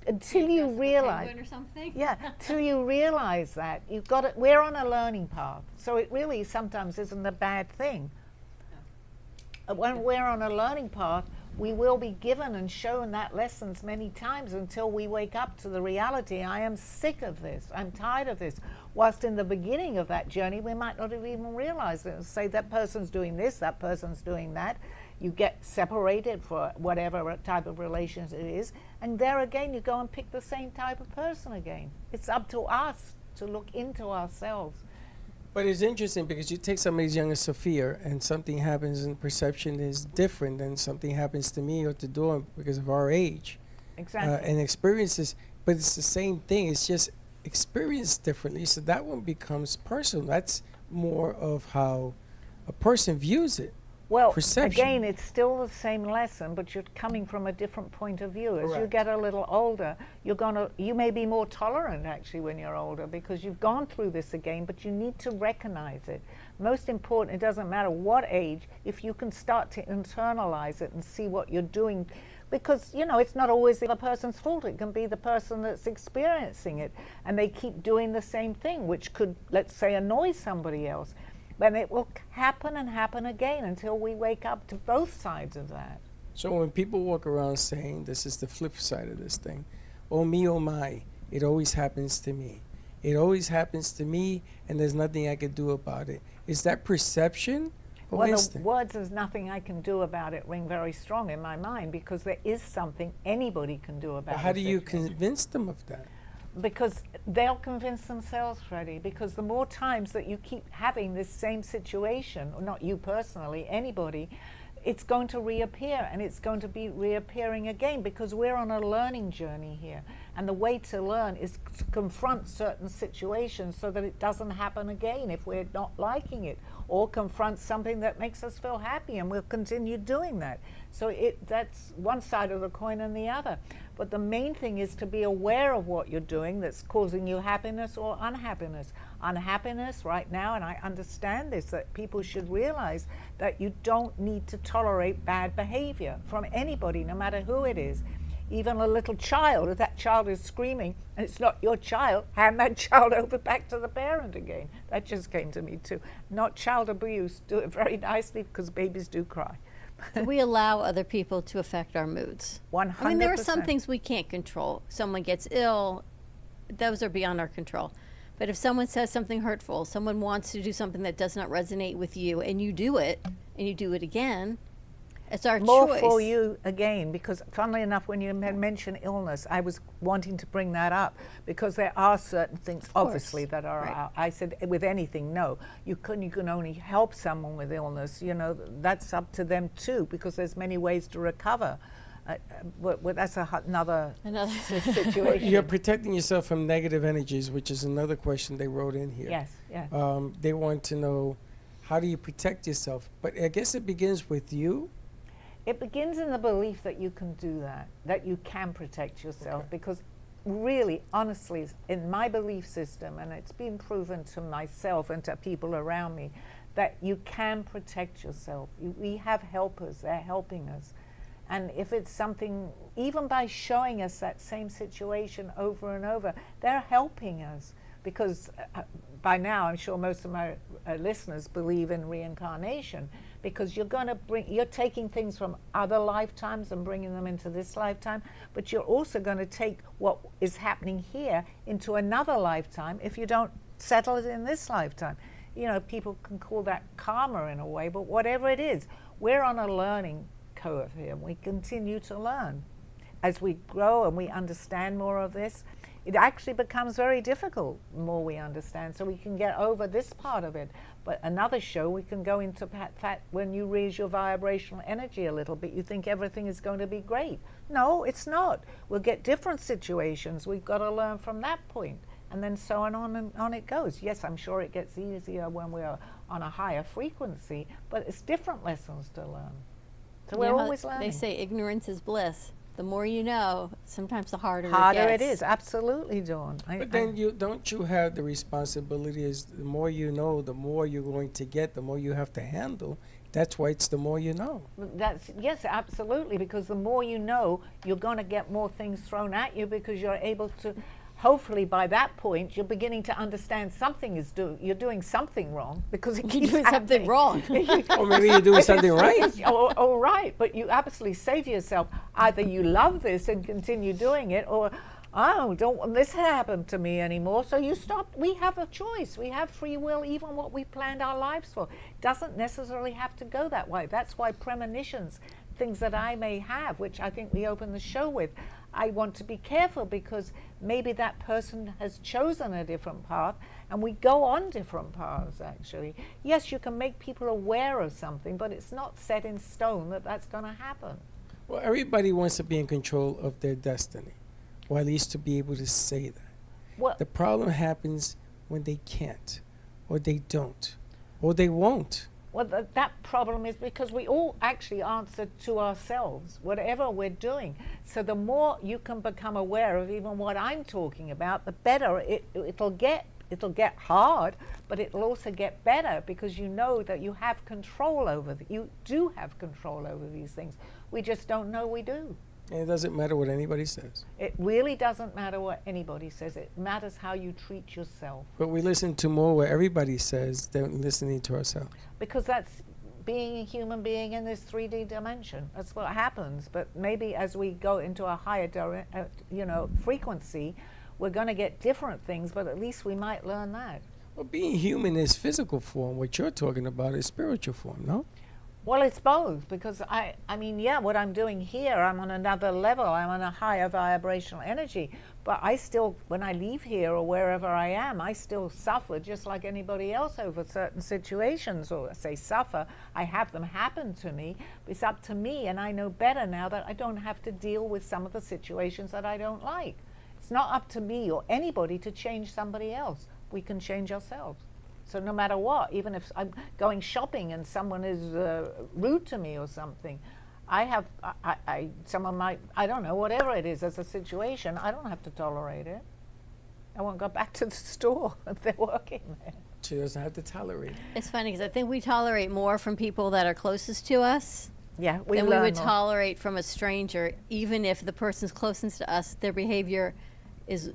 Until you realize, or something? yeah, till you realize that you've got it. We're on a learning path, so it really sometimes isn't a bad thing. When we're on a learning path, we will be given and shown that lessons many times until we wake up to the reality. I am sick of this. I'm tired of this. Whilst in the beginning of that journey, we might not have even realized it. Say that person's doing this, that person's doing that. You get separated for whatever type of relationship it is. And there again, you go and pick the same type of person again. It's up to us to look into ourselves. But it's interesting because you take somebody as young as Sophia and something happens and perception is different than something happens to me or to Dawn because of our age. Exactly. And experiences, but it's the same thing. It's just experienced differently. So that one becomes personal. That's more of how a person views it. Well, Perception. again, it's still the same lesson, but you're coming from a different point of view. As you Correct. get a little older, you may be more tolerant actually when you're older because you've gone through this again, but you need to recognize it. Most important, it doesn't matter what age, if you can start to internalize it and see what you're doing, because, you know, it's not always the other person's fault. It can be the person that's experiencing it, and they keep doing the same thing, which could, let's say, annoy somebody else. Then it will happen and happen again until we wake up to both sides of that. So when people walk around saying, this is the flip side of this thing, oh me, oh my, it always happens to me. It always happens to me, and there's nothing I can do about it. Is that perception or Well, the instinct? words "there's nothing I can do about it" ring very strong in my mind because there is something anybody can do about it. How do you convince them of that? Because they'll convince themselves, Freddie, because the more times that you keep having this same situation, or not you personally, anybody, it's going to reappear, and it's going to be reappearing again because we're on a learning journey here. And the way to learn is to confront certain situations so that it doesn't happen again if we're not liking it, or confront something that makes us feel happy, and we'll continue doing that. So that's one side of the coin and the other. But the main thing is to be aware of what you're doing that's causing you happiness or unhappiness. Unhappiness right now, and I understand this, that people should realize that you don't need to tolerate bad behavior from anybody, no matter who it is. Even a little child, if that child is screaming and it's not your child, hand that child over back to the parent again. That just came to me too. Not child abuse. Do it very nicely because babies do cry. Do we allow other people to affect our moods? 100%. I mean, there are some things we can't control. Someone gets ill, those are beyond our control. But if someone says something hurtful, someone wants to do something that does not resonate with you, and you do it, and you do it again, it's our More choice. for you again, because funnily enough, when you mentioned illness, I was wanting to bring that up because there are certain things, obviously, that are Right. out. I said with anything, no, you can only help someone with illness. You know, that's up to them too, because there's many ways to recover. But that's another situation. You're protecting yourself from negative energies, which is another question they wrote in here. Yes, yes. They want to know, how do you protect yourself? But I guess it begins with you. It begins in the belief that you can do that you can protect yourself, because really, honestly, in my belief system, and it's been proven to myself and to people around me, that you can protect yourself. We have helpers, they're helping us. And if it's something, even by showing us that same situation over and over, they're helping us. Because by now, I'm sure most of my listeners believe in reincarnation, because you're taking things from other lifetimes and bringing them into this lifetime, but you're also going to take what is happening here into another lifetime if you don't settle it in this lifetime. You know, people can call that karma in a way, but whatever it is, we're on a learning curve here, and we continue to learn. As we grow and we understand more of this, it actually becomes very difficult the more we understand, so we can get over this part of it. But another show, we can go into fact when you raise your vibrational energy a little bit, you think everything is going to be great. No, it's not. We'll get different situations. We've got to learn from that point. and then so on and on it goes. Yes, I'm sure it gets easier when we're on a higher frequency, but it's different lessons to learn. So we're always learning. They say ignorance is bliss. The more you know, sometimes the harder Harder it it gets. is, absolutely, Dawn. But then don't you have the responsibility is the more you know, the more you're going to get, the more you have to handle. That's why it's the more you know. That's, yes, absolutely, because the more you know, you're going to get more things thrown at you because you're able to, hopefully by that point, you're beginning to understand something is you're doing something wrong because it keeps You're doing something happening. wrong. Or maybe you're doing something right. Oh, right, but you absolutely say to yourself, either you love this and continue doing it, or oh, don't want this happen to me anymore. So you stop. We have a choice. We have free will, even what we planned our lives for. Doesn't necessarily have to go that way. That's why premonitions, things that I may have, which I think we opened the show with, I want to be careful because maybe that person has chosen a different path and we go on different paths, actually. Yes, you can make people aware of something, but it's not set in stone that that's going to happen. Well, everybody wants to be in control of their destiny, or at least to be able to say that. Well, The problem happens when they can't, or they don't, or they won't. Well, that problem is because we all actually answer to ourselves, whatever we're doing. So the more you can become aware of even what I'm talking about, the better it'll get. It'll get hard, but it'll also get better because you know that you have control over you do have control over these things. We just don't know we do. And it doesn't matter what anybody says. It really doesn't matter what anybody says. It matters how you treat yourself. But we listen to more what everybody says than listening to ourselves. Because that's being a human being in this 3D dimension. That's what happens. But maybe as we go into a higher frequency, we're going to get different things, but at least we might learn that. Well, being human is physical form. What you're talking about is spiritual form, no? Well, it's both, because I mean, yeah, what I'm doing here, I'm on another level. I'm on a higher vibrational energy. But I still, when I leave here or wherever I am, I still suffer just like anybody else over certain situations, or say suffer. I have them happen to me. It's up to me, and I know better now that I don't have to deal with some of the situations that I don't like. It's not up to me or anybody to change somebody else. We can change ourselves. So no matter what, even if I'm going shopping and someone is rude to me or something, someone might, I don't know, whatever it is as a situation, I don't have to tolerate it. I won't go back to the store if they're working there. She doesn't have to tolerate it. It's funny because I think we tolerate more from people that are closest to us Yeah, than we learn would more. tolerate from a stranger, even if the person's closest to us, their behavior is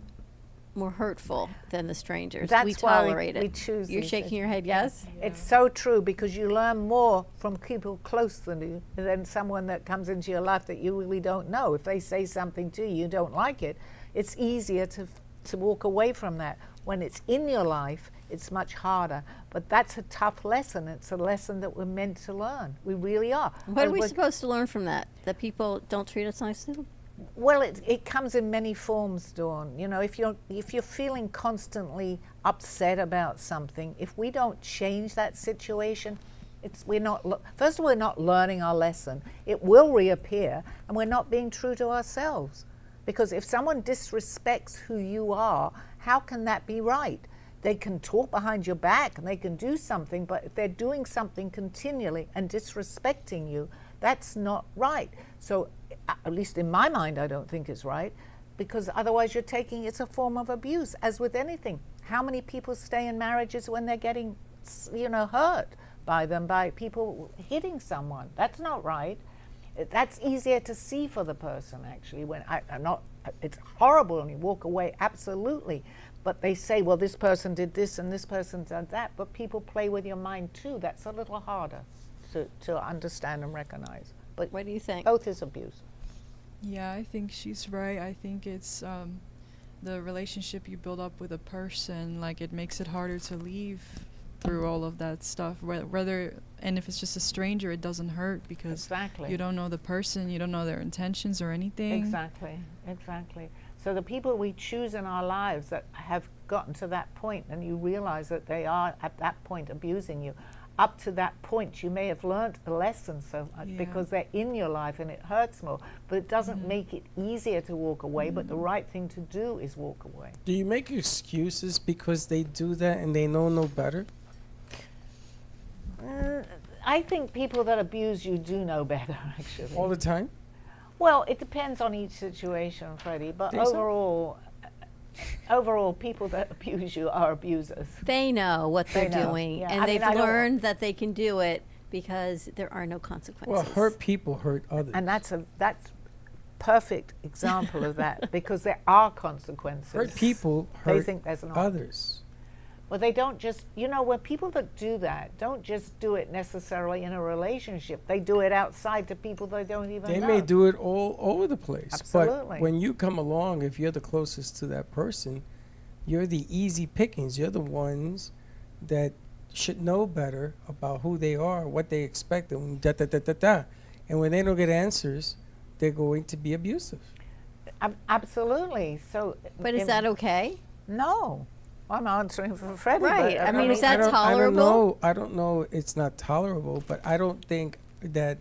more hurtful than the strangers. That's we why tolerate we it. choose You're these shaking things. your head, yes? It's so true, because you learn more from people close to you than someone that comes into your life that you really don't know. If they say something to you, you don't like it, it's easier to walk away from that. When it's in your life, it's much harder. But that's a tough lesson. It's a lesson that we're meant to learn. We really are. What are we supposed to learn from that? That people don't treat us nicely? Well, it comes in many forms, Dawn. You know, if you're feeling constantly upset about something, if we don't change that situation, first of all, we're not learning our lesson. It will reappear, and we're not being true to ourselves. Because if someone disrespects who you are, how can that be right? They can talk behind your back and they can do something, but if they're doing something continually and disrespecting you, that's not right. So, at least in my mind, I don't think it's right, because otherwise it's a form of abuse, as with anything. How many people stay in marriages when they're getting, hurt by people hitting someone? That's not right. That's easier to see for the person, actually. It's horrible and you walk away, absolutely. But they say, well, this person did this and this person did that. But people play with your mind too. That's a little harder to understand and recognize. But What do you think? both is abuse. Yeah, I think she's right. I think it's the relationship you build up with a person, like it makes it harder to leave through all of that stuff. And if it's just a stranger, it doesn't hurt because Exactly. you don't know the person, you don't know their intentions or anything. Exactly. So the people we choose in our lives that have gotten to that point, and you realize that they are at that point abusing you, up to that point you may have learned a lesson so much because they're in your life and it hurts more, but it doesn't make it easier to walk away, but the right thing to do is walk away. Do you make excuses because they do that and they know no better? I think people that abuse you do know better, actually. All the time? Well, it depends on each situation, Freddie, but Think so? overall, people that abuse you are abusers. They know what they're They know, doing, yeah. and I mean, they've I don't- learned that they can do it because there are no consequences. Well, hurt people hurt others. And that's perfect example of that, because there are consequences. Hurt people They hurt think there's not. others. Well, they don't just, when people that do that don't just do it necessarily in a relationship. They do it outside to people they don't even They know. may do it all over the place. Absolutely. But when you come along, if you're the closest to that person, you're the easy pickings. You're the ones that should know better about who they are, what they expect, and da-da-da-da-da. And when they don't get answers, they're going to be abusive. Absolutely. So, But is that okay? No. I'm answering for Freddie. Right. But, I mean, is that I don't tolerable? I don't know. It's not tolerable, but I don't think that.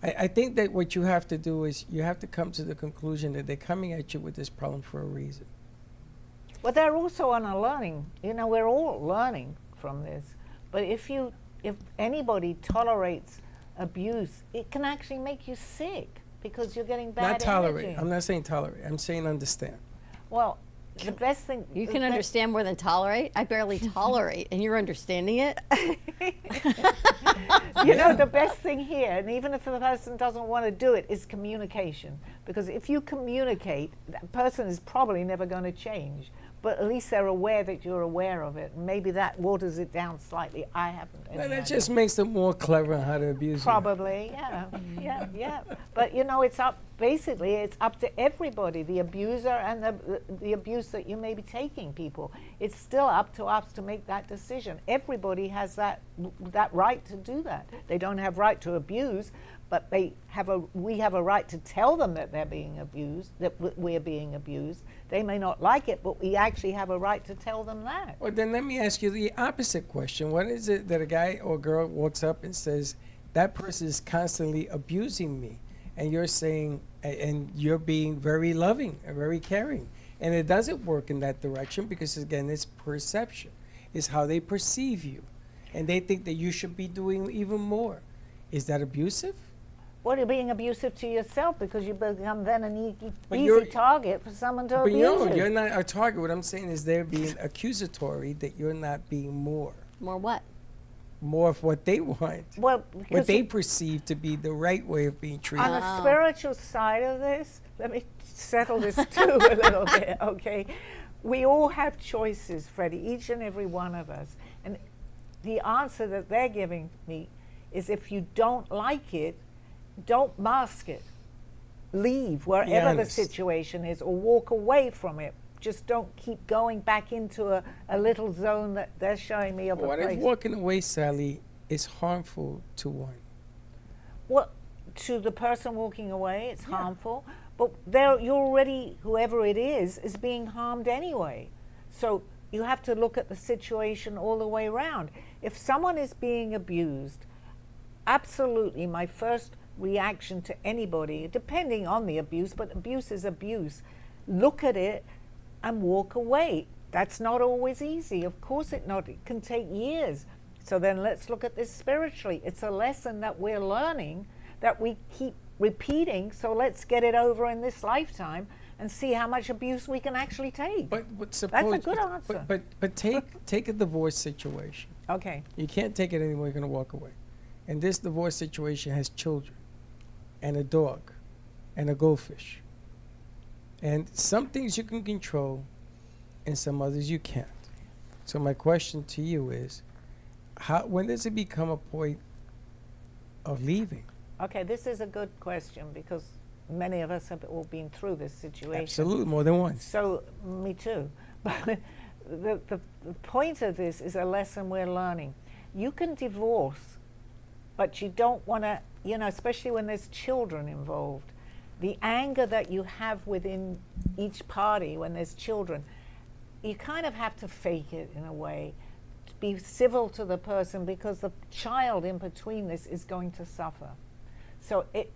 I think that what you have to do is you have to come to the conclusion that they're coming at you with this problem for a reason. Well, they're also on a learning. We're all learning from this. But if anybody tolerates abuse, it can actually make you sick because you're getting bad Not tolerate. energy. I'm not saying tolerate. I'm saying understand. Well, the best thing You can understand more than tolerate. I barely tolerate, and you're understanding it. The best thing here, and even if the person doesn't want to do it, is communication. Because if you communicate, that person is probably never going to change. But at least they're aware that you're aware of it. Maybe that waters it down slightly. I haven't. Well, that just makes them more clever on how to abuse Probably, yeah. But it's up. Basically, it's up to everybody, the abuser and the abuse that you may be taking people. It's still up to us to make that decision. Everybody has that right to do that. They don't have right to abuse, but we have a right to tell them that they're being abused, that we're being abused. They may not like it, but we actually have a right to tell them that. Well, then let me ask you the opposite question. What is it that a guy or girl walks up and says, that person is constantly abusing me? And you're saying, and you're being very loving and very caring. And it doesn't work in that direction because, again, it's perception. It's how they perceive you. And they think that you should be doing even more. Is that abusive? Well, you're being abusive to yourself because you become then an But easy target for someone to abuse you. You're not a target. What I'm saying is they're being accusatory that you're not being more. More what? More of what they want. Well, What they perceive to be the right way of being treated. on the spiritual side of this, let me settle this too a little bit, okay? We all have choices, Freddie, each and every one of us. And the answer that they're giving me is if you don't like it, don't mask it. Leave wherever the situation is or walk away from it. Just don't keep going back into a little zone that they're showing me of a What place. if walking away, Sally, is harmful to one? Well, to the person walking away, it's harmful. But you're already, whoever it is being harmed anyway. So you have to look at the situation all the way around. If someone is being abused, absolutely my first reaction to anybody, depending on the abuse, but abuse is abuse, look at it and walk away. That's not always easy. Of course it can take years. So then let's look at this spiritually. It's a lesson that we're learning that we keep repeating, so let's get it over in this lifetime and see how much abuse we can actually take. But suppose That's a good answer. But take a divorce situation. Okay. You can't take it anymore. You're going to walk away. And this divorce situation has children, and a dog, and a goldfish. And some things you can control, and some others you can't. So my question to you is, when does it become a point of leaving? Okay, this is a good question because many of us have all been through this situation. Absolutely, more than once. So, me too. But the point of this is a lesson we're learning. You can divorce, but you don't want to, especially when there's children involved, the anger that you have within each party when there's children, you kind of have to fake it in a way be civil to the person, because the child in between this is going to suffer.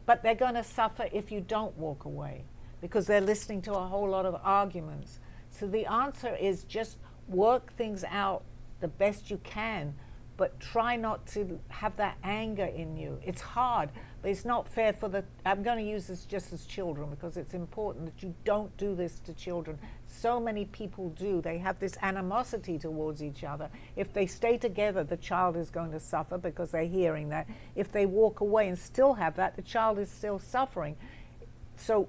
But they're going to suffer if you don't walk away, because they're listening to a whole lot of arguments. So the answer is just work things out the best you can, but try not to have that anger in you. It's hard, but it's not fair for I'm going to use this just as children, because it's important that you don't do this to children. So many people do. They have this animosity towards each other. If they stay together, the child is going to suffer because they're hearing that. If they walk away and still have that, the child is still suffering. So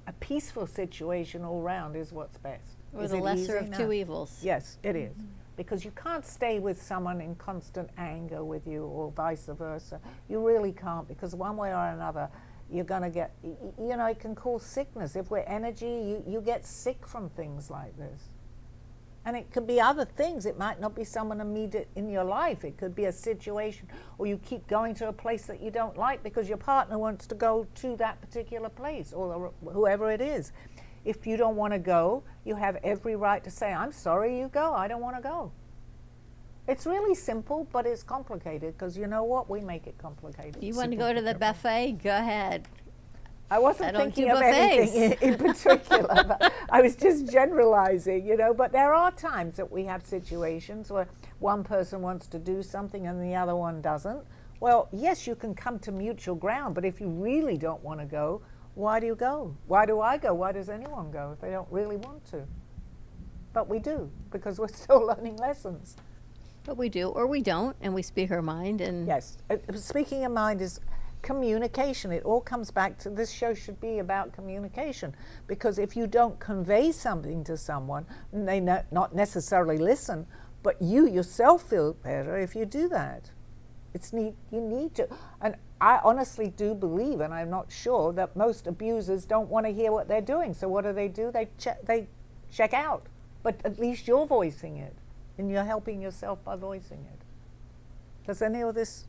a peaceful situation all round is what's best. Or Is the it lesser easy? of No. two evils. Yes, it is. Because you can't stay with someone in constant anger with you, or vice versa. You really can't, because one way or another, you're going to get, you know, it can cause sickness. If we're energy, you get sick from things like this. And it could be other things. It might not be someone immediate in your life. It could be a situation, or you keep going to a place that you don't like because your partner wants to go to that particular place, or whoever it is. If you don't want to go, you have every right to say, I'm sorry, you go, I don't want to go. It's really simple, but it's complicated, because you know what? We make it complicated. You want to go to the buffet? Go ahead. I wasn't I don't thinking do of buffets. anything in particular, but I was just generalizing, you know. But there are times that we have situations where one person wants to do something and the other one doesn't. Well, yes, you can come to mutual ground, but if you really don't want to go, why do you go? Why do I go? Why does anyone go if they don't really want to? But we do, because we're still learning lessons. But we do, or we don't, and we speak our mind. And Yes, speaking your mind is communication. It all comes back to, this show should be about communication, because if you don't convey something to someone, and they not necessarily listen, but you yourself feel better if you do that. You need to, and I honestly do believe, and I'm not sure, that most abusers don't want to hear what they're doing. So what do? They check out. But at least you're voicing it, and you're helping yourself by voicing it. Does any of this?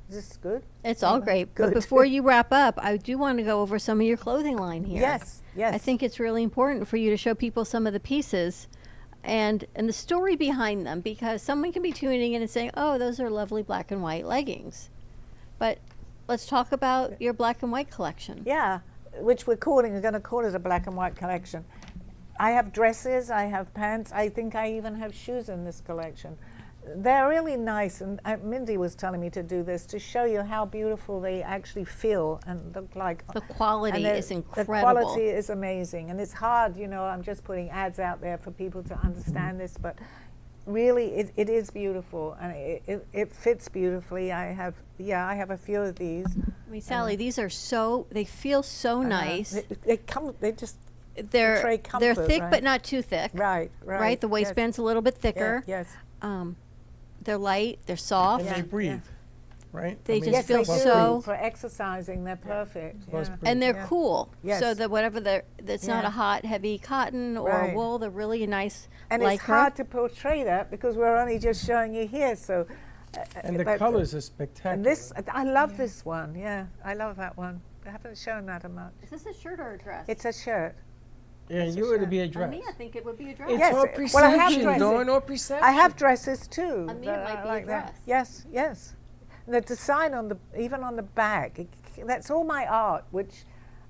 Is this good? it's all great. Good. But before you wrap up, I do want to go over some of your clothing line here. Yes, yes. I think it's really important for you to show people some of the pieces and the story behind them, because someone can be tuning in and saying, oh, those are lovely black and white leggings. But let's talk about your black and white collection. Yeah, which we're going to call it a black and white collection. I have dresses, I have pants, I think I even have shoes in this collection. They're really nice, and Mindy was telling me to do this to show you how beautiful they actually feel and look like. The quality And is incredible. The quality is amazing, and it's hard, you know, I'm just putting ads out there for people to understand this, but really it is beautiful, and it fits beautifully. I have a few of these. I mean, Sally, these are they feel so nice. They just They're portray comfort, thick, right? but not too thick. Right. Right? The waistband's a little bit thicker. Yes. They're light, they're soft. And they breathe, right? They just Yes, feel they do. so- For exercising, they're perfect. Plus Yeah. breathe. And they're Yeah. cool. Yes. So that whatever that's not Yeah. a hot, heavy cotton or Right. wool, they're really a nice And lycra. it's hard to portray that because we're only just showing you here. So, And the but- colors are spectacular. And this, I love this one. Yeah, I love that one. I haven't shown that much. Is this a shirt or a dress? It's a shirt. Yeah, It's a you ought to shirt. be a On dress. me, I think it would be a dress. It's Yes, all well, I have perception, dresses. Dawn, all perception. I have dresses too. On me, that it might I be a like that. dress. Yes, yes. The design on even on the back, that's all my art, which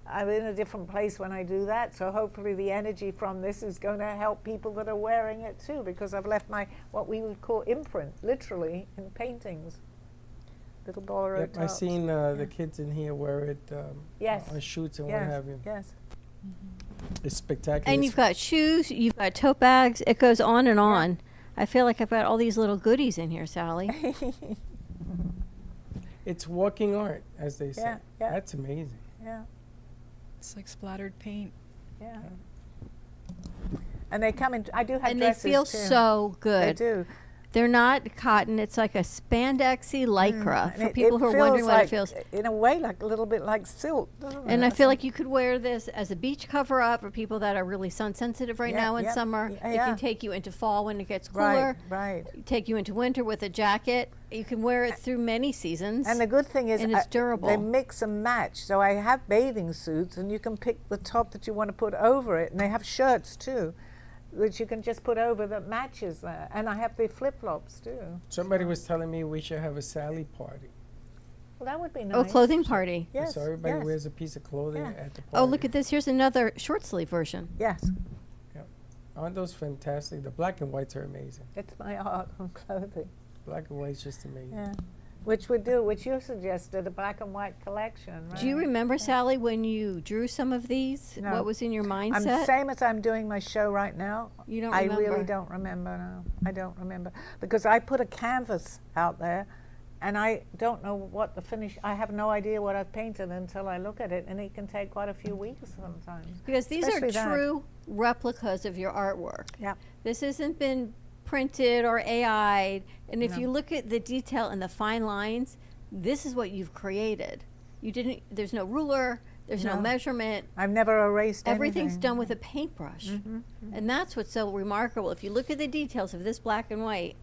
I'm in a different place when I do that. So hopefully the energy from this is going to help people that are wearing it too, because I've left my, what we would call imprint, literally, in paintings. Little borrowed Yep, I've tops. seen the kids in here wear it Yes. on shoots and Yes, what have you. yes. It's spectacular. And you've got shoes, you've got tote bags. It goes on and on. I feel like I've got all these little goodies in here, Sally. It's walking art, as they say. Yeah, yeah. That's amazing. Yeah, It's like splattered paint. yeah. And they come in, I do have And they dresses feel too. so They good. do. They're not cotton. It's like a spandexy lycra And for people who are wondering what it feels. In a way, like a little bit like silk, doesn't And it? I feel like you could wear this as a beach cover up for people that are really sun sensitive right Yeah, now in yeah, summer. yeah, It yeah. can take you into fall when it gets Right, cooler. right. Take you into winter with a jacket. You can wear it through many seasons. And the good thing is, And it's durable. They mix and match. So I have bathing suits, and you can pick the top that you want to put over it. And they have shirts too. that you can just put over that matches there. And I have the flip-flops too. Somebody was telling me we should have a Sally party. Well, that would be nice. Oh, clothing party. Yes. So everybody yes. wears a piece of clothing Yeah. at the party. Oh, look at this. Here's another short sleeve version. Yes, Aren't those fantastic? The black and whites are amazing. it's my art on clothing. Black and white's just amazing. Yeah. Which you suggested, a black and white collection, right? Do you remember, Sally, when you drew some of these? No. What was in your I'm mindset? same as I'm doing my show right now. You don't I remember? really don't remember, no. I don't remember. Because I put a canvas out there and I don't know what the finish, I have no idea what I've painted until I look at it, and it can take quite a few weeks sometimes. Because these are Especially that. true replicas of your artwork. Yeah. This hasn't been printed or AI'd. And if No. you look at the detail and the fine lines, this is what you've created. You didn't, there's no ruler, there's no No. measurement. I've never erased Everything's anything. done with a paintbrush. And that's what's so remarkable. If you look at the details of this black and white,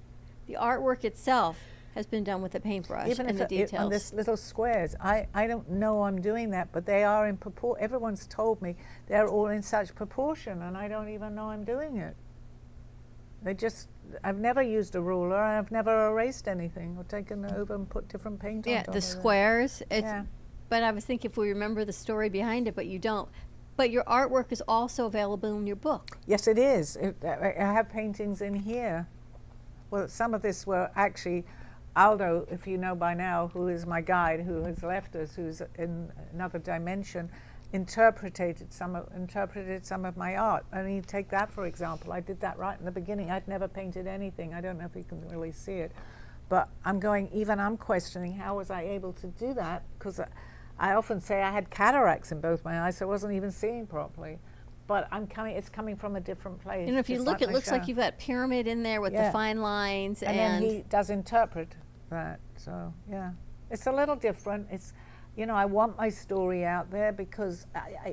the artwork itself has been done with a paintbrush Even and if the it, on details. this little squares, I don't know I'm doing that, but they are in proportion. Everyone's told me they're all in such proportion, and I don't even know I'm doing it. I've never used a ruler, and I've never erased anything or taken it over and put different paint on Yeah, top the of it. squares. It's, Yeah. But I was thinking if we remember the story behind it, but you don't. But your artwork is also available in your book. Yes, it is. I have paintings in here. Well, some of this were actually Aldo, if you know by now, who is my guide, who has left us, who's in another dimension, interpreted some of my art. I mean, take that for example. I did that right in the beginning. I'd never painted anything. I don't know if you can really see it, but I'm questioning how was I able to do that, because I often say I had cataracts in both my eyes, so I wasn't even seeing properly. But it's coming from a different place. And if you just look, like it my looks like show. you've got pyramid in there with the Yeah. fine lines. And then he does interpret that. So yeah, it's a little different. It's, I want my story out there because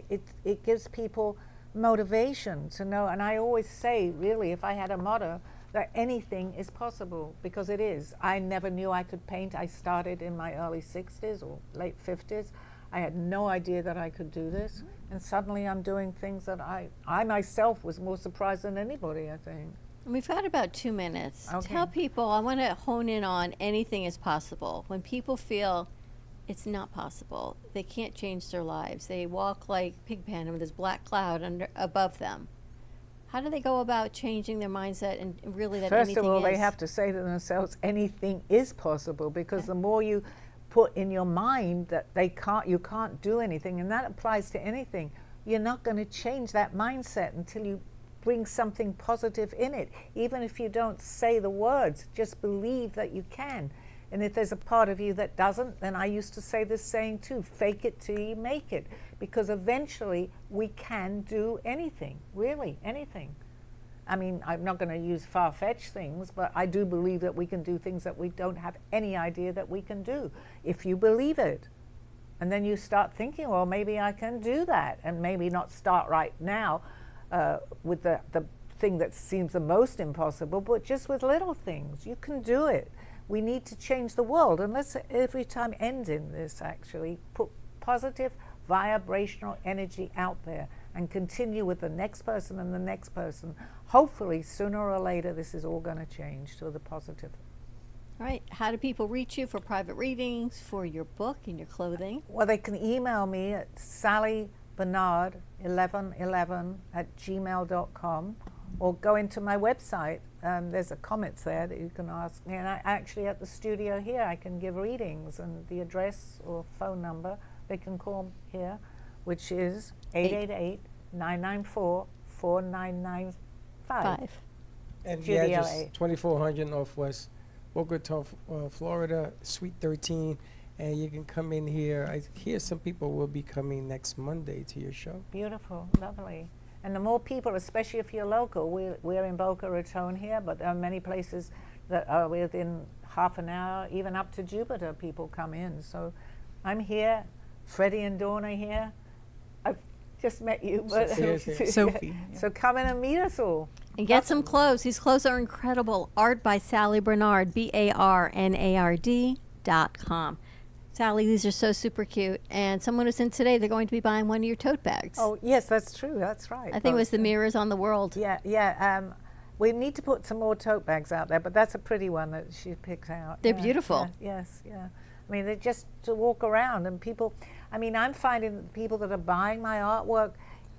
it gives people motivation to know. And I always say, really, if I had a motto, that anything is possible, because it is. I never knew I could paint. I started in my early 60s or late 50s. I had no idea that I could do this, and suddenly I'm doing things that I myself was more surprised than anybody, I think. We've got about 2 minutes. Okay. Tell people, I want to hone in on anything is possible. When people feel it's not possible, they can't change their lives. They walk like Pigpen with this black cloud above them. How do they go about changing their mindset and really that First anything of all, is? they have to say to themselves, anything is possible, because the more you put in your mind that you can't do anything, and that applies to anything, you're not going to change that mindset until you bring something positive in it. Even if you don't say the words, just believe that you can. And if there's a part of you that doesn't, then I used to say this saying too, fake it till you make it, because eventually we can do anything, really anything. I mean, I'm not going to use far-fetched things, but I do believe that we can do things that we don't have any idea that we can do, if you believe it. And then you start thinking, well, maybe I can do that, and maybe not start right now with the thing that seems the most impossible, but just with little things. You can do it. We need to change the world, and let's every time end in this, actually, put positive vibrational energy out there and continue with the next person and the next person. Hopefully, sooner or later, this is all going to change to the positive. All right. How do people reach you for private readings, for your book and your clothing? Well, they can email me at sallybernard1111@gmail.com, or go into my website. There's a comments there that you can ask me. And I actually, at the studio here, I can give readings, and the address or phone number they can call here, which is 888-994-4995. And the Studio address 8. 2400 Northwest Boca Raton, Florida, Suite 13. And you can come in here. I hear some people will be coming next Monday to your show. Beautiful, lovely. And the more people, especially if you're local, we're in Boca Raton here, but there are many places that are within half an hour, even up to Jupiter, people come in. So I'm here, Freddie and Dawn are here. I've just met you, but Sophie. So come in and meet us all. And get some clothes. These clothes are incredible. Art by Sally Bernard, BARNARD.com. Sally, these are so super cute. And someone was in today, they're going to be buying one of your tote bags. Oh, yes, that's true. That's right. I think it was the Mirrors on the World. Yeah. We need to put some more tote bags out there, but that's a pretty one that she picked out. They're beautiful. Yes. I mean, they're just to walk around, and people, I mean, I'm finding that people that are buying my artwork,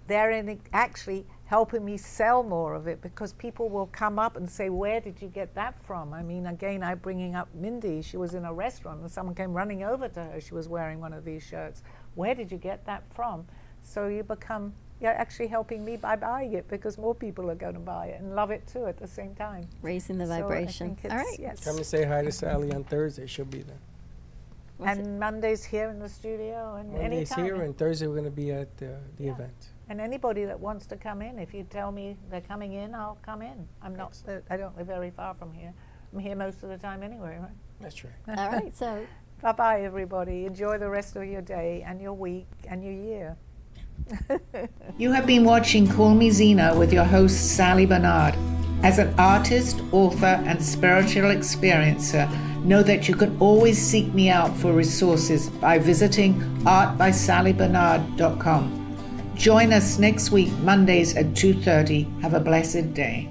they're actually helping me sell more of it, because people will come up and say, where did you get that from? I mean, again, I'm bringing up Mindy. She was in a restaurant and someone came running over to her. She was wearing one of these shirts. Where did you get that from? So you're actually helping me by buying it, because more people are going to buy it and love it too at the same time. Raising the So I vibration. think All right. yes. Come and say hi to Sally on Thursday. She'll be there. And Monday's here in the studio, and Monday's anytime. here, and Thursday we're going to be at the event. And anybody that wants to come in, if you tell me they're coming in, I'll come in. I don't live very far from here. I'm here most of the time anyway, right? That's right. All right. So Bye-bye, everybody. Enjoy the rest of your day and your week and your year. You have been watching Call Me Zena with your host, Sally Bernard. As an artist, author, and spiritual experiencer, know that you can always seek me out for resources by visiting artbysallybernard.com. Join us next week, Mondays at 2:30. Have a blessed day.